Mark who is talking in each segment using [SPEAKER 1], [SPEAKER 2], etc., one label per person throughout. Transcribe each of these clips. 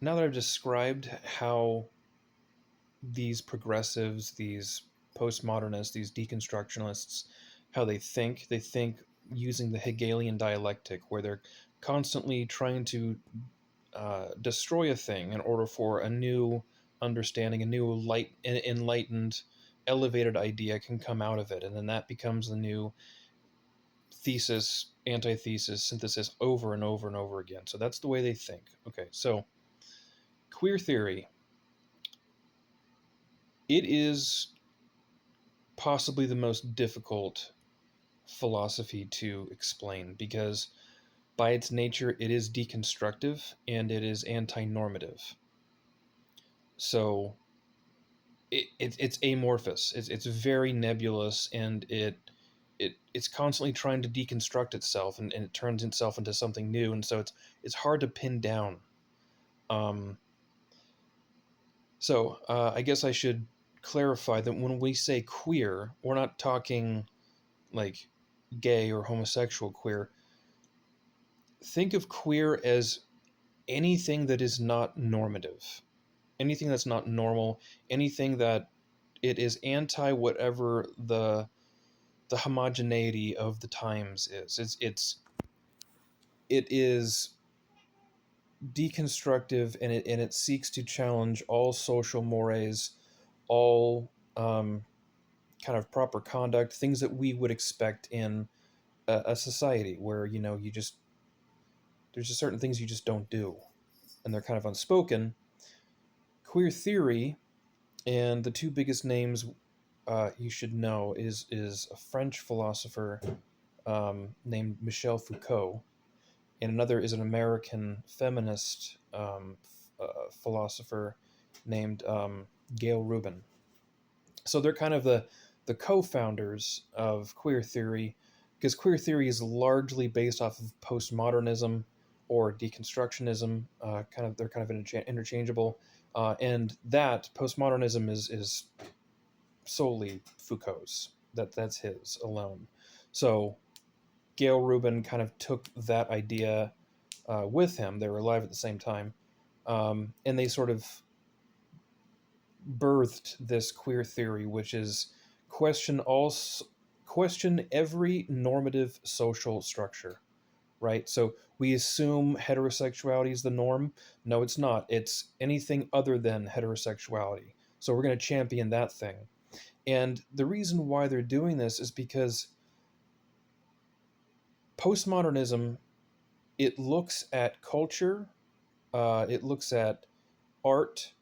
[SPEAKER 1] now that I've described how these progressives, these postmodernists, these deconstructionists, how they think using the Hegelian dialectic, where they're constantly trying to destroy a thing in order for a new understanding, a new enlightened, elevated idea can come out of it, and then that becomes the new thesis, antithesis, synthesis over and over and over again. So that's the way they think. Okay, so queer theory, it is possibly the most difficult philosophy to explain because by its nature it is deconstructive and it is anti-normative. So it's amorphous. It's very nebulous, and it's constantly trying to deconstruct itself, and it turns itself into something new, and so it's hard to pin down. Um, I guess I should clarify that when we say queer, we're not talking like gay or homosexual queer. Think of queer as anything that is not normative, anything that's not normal, anything that it is anti whatever the homogeneity of the times is. It is deconstructive, and it seeks to challenge all social mores, all kind of proper conduct, things that we would expect in a society where you just there's just certain things you just don't do, and they're kind of unspoken. Queer theory, and the two biggest names you should know is a French philosopher named Michel Foucault, and another is an American feminist philosopher named Gail Rubin. So they're kind of the co-founders of queer theory, because queer theory is largely based off of postmodernism or deconstructionism. They're kind of interchangeable, and that postmodernism is solely Foucault's. That's his alone. So Gail Rubin kind of took that idea with him. They were alive at the same time, and they sort of birthed this queer theory, which is question all question every normative social structure. Right? So we assume heterosexuality is the norm. No, it's not. It's anything other than heterosexuality. So we're going to champion that thing. And the reason why they're doing this is because postmodernism, it looks at culture, it looks at art,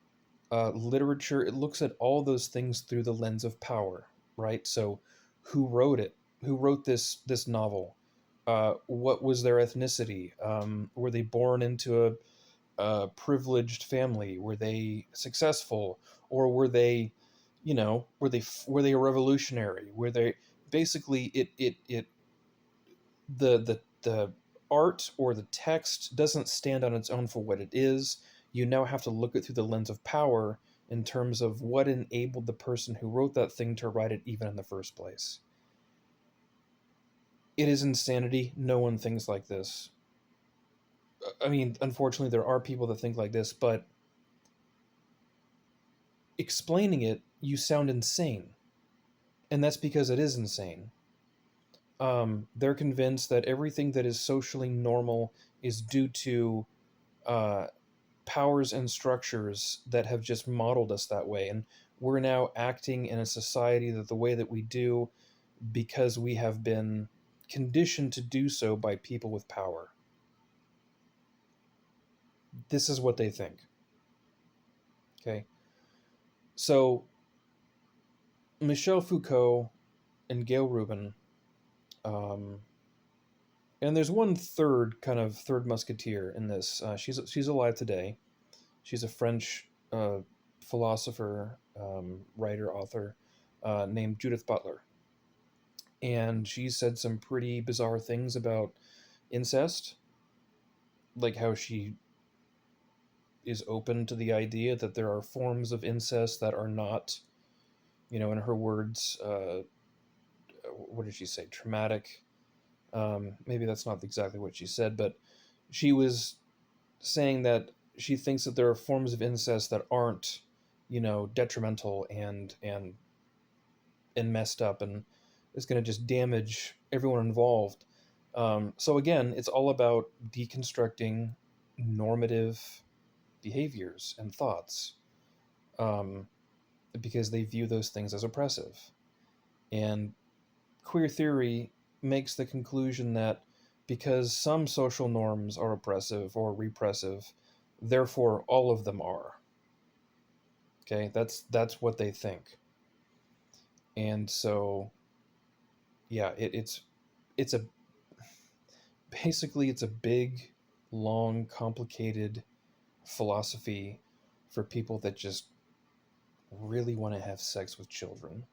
[SPEAKER 1] literature, it looks at all those things through the lens of power, right? So who wrote it? Who wrote this novel? What was their ethnicity? Were they born into a privileged family? Were they successful, or were they, were they a revolutionary? Were they basically it the art or the text doesn't stand on its own for what it is. You now have to look at it through the lens of power in terms of what enabled the person who wrote that thing to write it even in the first place. It is insanity. No one thinks like this. I mean, unfortunately, there are people that think like this, but explaining it, you sound insane. And that's because it is insane. They're convinced that everything that is socially normal is due to uh, powers and structures that have just modeled us that way. And we're now acting in a society that the way that we do because we have been conditioned to do so by people with power. This is what they think. Okay. So Michel Foucault and Gail Rubin, um, and there's one third musketeer in this. She's alive today. She's a French philosopher, writer, author named Judith Butler, and she said some pretty bizarre things about incest, like how she is open to the idea that there are forms of incest that are not, in her words, what did she say? Traumatic. Maybe that's not exactly what she said, but she was saying that she thinks that there are forms of incest that aren't, detrimental and messed up, and is going to just damage everyone involved. So again, it's all about deconstructing normative behaviors and thoughts, um, because they view those things as oppressive. And queer theory makes the conclusion that because some social norms are oppressive or repressive, therefore all of them are. Okay, that's what they think. And so yeah, it's a basically it's a big, long, complicated philosophy for people that just really want to have sex with children.